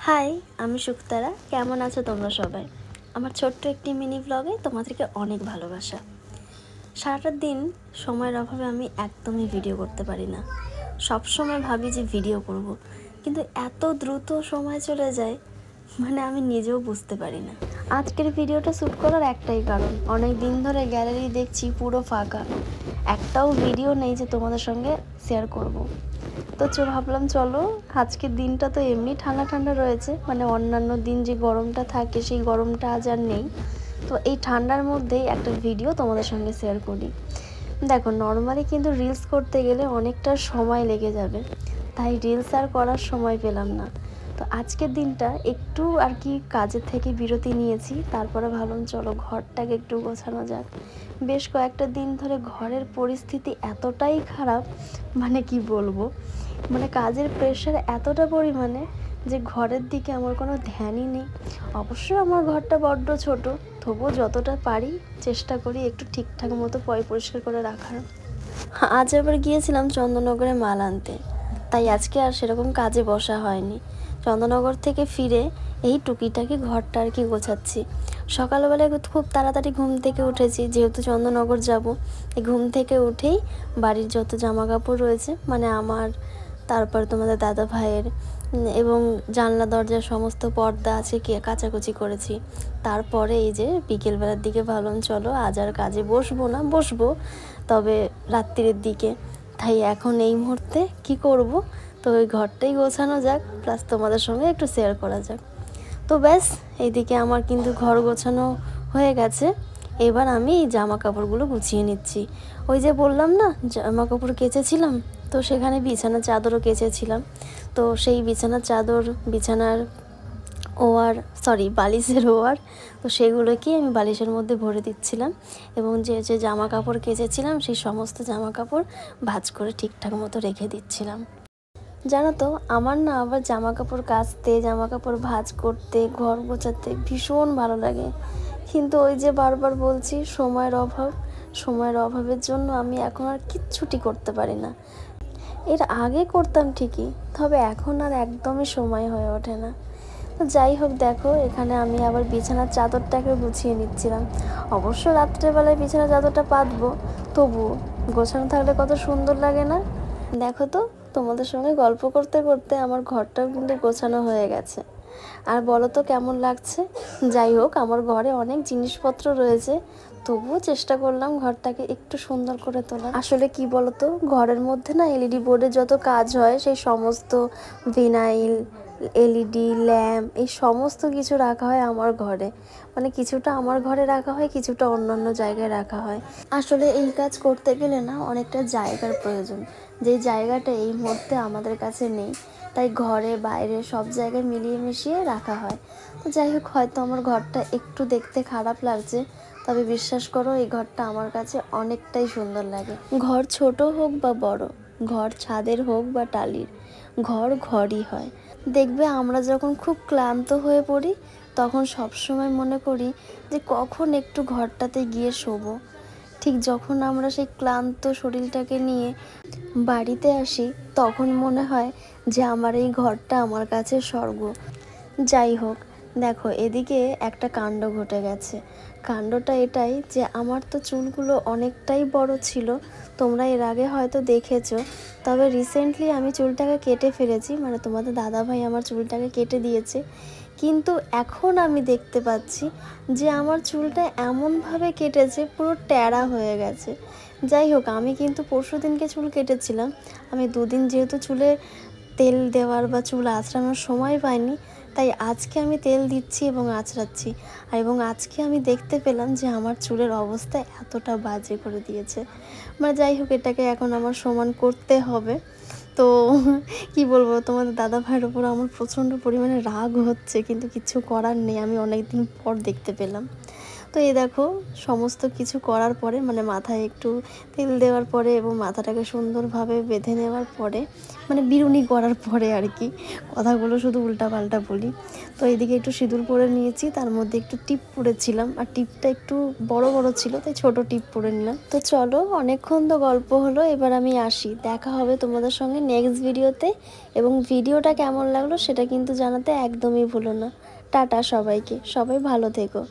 High, আমি শুক্তারা। কেমন আছো তোমরা সবাই? আমার ছোট্ট একটি মিনি ব্লগে তোমাদেরকে অনেক ভালোবাসা। সারাটা দিন সময়ের অভাবে আমি একদমই ভিডিও করতে পারি না। সব সময় ভাবি যে ভিডিও করব, কিন্তু এত দ্রুত সময় চলে যায়, আমি নিজেও বুঝতে পারি না। আজকের ভিডিওটা শ্যুট করার একটাই কারণ, অনেক দিন ধরে গ্যালারি দেখছি পুরো ফাঁকা, একটাও ভিডিও নেই যে তোমাদের সঙ্গে শেয়ার করব। তো ভাবলাম চলো, আজকের দিনটা তো এমনি ঠান্ডা ঠান্ডা রয়েছে, অন্যান্য দিন যে গরমটা থাকে সেই গরমটা আজ আর নেই। তো এই ঠান্ডার মধ্যেই একটা ভিডিও তোমাদের সঙ্গে শেয়ার করি। দেখো, নর্মালি কিন্তু রিলস করতে গেলে অনেকটা সময় লেগে যাবে, তাই রিলস আর করার সময় পেলাম না। তো আজকের দিনটা একটু আর কি কাজের থেকে বিরতি নিয়েছি, তারপরে ভাবলাম চলো ঘরটাকে একটু গোছানো যাক। বেশ কয়েকটা দিন ধরে ঘরের পরিস্থিতি এতটাই খারাপ, কি বলবো, কাজের প্রেশার এতটা পরিমাণে যে ঘরের দিকে আমার কোনো ধ্যানই নেই। অবশ্য আমার ঘরটা বড্ড ছোট, তবুও যতটা পারি চেষ্টা করি একটু ঠিকঠাক মতো পরিষ্কার করে রাখার। আজ আবার গিয়েছিলাম চন্দননগরে মাল আনতে, তাই আজকে আর সেরকম কাজে বসা হয়নি। চন্দননগর থেকে ফিরে এই টুকিটাকি ঘরটা আর কি গোছাচ্ছি। সকালবেলায় খুব তাড়াতাড়ি ঘুম থেকে উঠেছি, যেহেতু চন্দননগর যাব। এই ঘুম থেকে উঠেই বাড়ির যত জামা কাপড় রয়েছে, আমার, তারপর তোমাদের দাদা ভাইয়ের, এবং জানলা দরজার সমস্ত পর্দা আছে কাচাকুচি করেছি। তারপরে এই যে বিকেলবেলার দিকে ভাবলাম চলো আজ আর কাজে বসবো তবে রাত্রির দিকে। তাই এখন এই মুহূর্তে কি করব, তো ওই ঘরটাই গোছানো যাক, প্লাস তোমাদের সঙ্গে একটু শেয়ার করা যাক। তো ব্যাস, এইদিকে আমার কিন্তু ঘর গোছানো হয়ে গেছে। এবার আমি এই জামা কাপড়গুলো গুছিয়ে নিচ্ছি। ওই যে বললাম না, জামা কাপড় কেচেছিলাম, তো সেখানে বিছানার চাদরও কেচেছিলাম। তো সেই বিছানার চাদর, বালিশের ওয়ার, তো সেগুলোকেই আমি বালিশের মধ্যে ভরে দিচ্ছিলাম। এবং যে জামা কাপড় কেচেছিলাম সেই সমস্ত জামা কাপড় ভাঁজ করে ঠিকঠাক মতো রেখে দিচ্ছিলাম। জানো তো, আমার না আবার জামা কাপড় কাচতে, জামা কাপড় ভাঁজ করতে, ঘর গোছাতে ভীষণ ভালো লাগে। কিন্তু ওই যে বারবার বলছি, সময়ের অভাবের জন্য আমি এখন আর কিচ্ছুটি করতে পারি না। এর আগে করতাম ঠিকই, তবে এখন আর একদমই সময় হয়ে ওঠে না। তো যাই হোক, দেখো এখানে আমি আবার বিছানার চাদরটাকে গুছিয়ে নিচ্ছিলাম। অবশ্য রাত্রেবেলায় বিছানার চাদরটা পাতবো, তবুও গোছানো থাকলে কত সুন্দর লাগে না? দেখো তো, তোমাদের সঙ্গে গল্প করতে করতে আমার ঘরটাও কিন্তু গোছানো হয়ে গেছে। আর বলো তো কেমন লাগছে? যাই হোক, আমার ঘরে অনেক জিনিসপত্র রয়েছে, তবুও চেষ্টা করলাম ঘরটাকে একটু সুন্দর করে তোলা। আসলে কি বলতো, ঘরের মধ্যে না এলইডি বোর্ডের যত কাজ হয় সেই সমস্ত ভিনাইল, এলইডি ল্যাম্প, এই সমস্ত কিছু রাখা হয় আমার ঘরে। কিছুটা আমার ঘরে রাখা হয়, কিছুটা অন্যান্য জায়গায় রাখা হয়। আসলে এই কাজ করতে গেলে না অনেকটা জায়গার প্রয়োজন, যে জায়গাটা এই মুহূর্তে আমাদের কাছে নেই। তাই ঘরে বাইরে সব জায়গায় মিলিয়ে মিশিয়ে রাখা হয়। তো যাই হোক, হয়তো আমার ঘরটা একটু দেখতে খারাপ লাগছে, তবে বিশ্বাস করো এই ঘরটা আমার কাছে অনেকটাই সুন্দর লাগে। ঘর ছোট হোক বা বড়, ঘর ছাদের হোক বা টালির, ঘরই হয়। দেখবে আমরা যখন খুব ক্লান্ত হয়ে পড়ি, তখন সবসময় মনে করি যে কখন একটু ঘরটাতে গিয়ে শোবো। ঠিক যখন আমরা সেই ক্লান্ত শরীরটাকে নিয়ে বাড়িতে আসি, তখন মনে হয় যে আমার এই ঘরটা আমার কাছে স্বর্গ। যাই হোক, দেখো এদিকে একটা কাণ্ড ঘটে গেছে। কাণ্ডটা এটাই যে আমার তো চুলগুলো অনেকটাই বড় ছিল, তোমরা এর আগে হয়তো দেখেছো। তবে রিসেন্টলি আমি চুলটাকে কেটে ফেলেছি, তোমাদের দাদাভাই আমার চুলটাকে কেটে দিয়েছে। কিন্তু এখন আমি দেখতে পাচ্ছি যে আমার চুলটা এমনভাবে কেটেছে, পুরো ট্যাড়া হয়ে গেছে। যাই হোক, আমি কিন্তু পরশুদিনকে চুল কেটেছিলাম। আমি দুদিন যেহেতু চুলে তেল দেওয়ার বা চুল আঁচড়ানোর সময় পাইনি, তাই আজকে আমি তেল দিচ্ছি এবং আঁচড়াচ্ছি। এবং আজকে আমি দেখতে পেলাম যে আমার চুলের অবস্থা এতটা বাজে করে দিয়েছে। যাই হোক, এটাকে এখন আমার সমান করতে হবে। তো কি বলবো, তোমাদের দাদা ভাইয়ের ওপর আমার প্রচণ্ড পরিমাণে রাগ হচ্ছে, কিন্তু কিছু করার নেই, আমি অনেক দিন পর দেখতে পেলাম। তো তো এই দেখো সমস্ত কিছু করার পরে মানে মাথায় একটু তেল দেওয়ার পরে এবং মাথাটাকে সুন্দরভাবে বেঁধে নেওয়ার পরে মানে বিরুনি করার পরে আর কি, কথাগুলো শুধু উল্টাপাল্টা বলি। তো এইদিকে একটু সিঁদুর পরে নিয়েছি, তার মধ্যে একটু টিপ পরেছিলাম, আর টিপটা একটু বড় বড় ছিল তাই ছোট টিপ পরে নিলাম। তো চলো অনেকক্ষণ তো গল্প হলো, এবার আমি আসি, দেখা হবে তোমাদের সঙ্গে নেক্সট ভিডিওতে। এবং ভিডিওটা কেমন লাগলো সেটা কিন্তু জানাতে একদমই ভুলো না। টাটা সবাইকে, সবাই ভালো থেকো।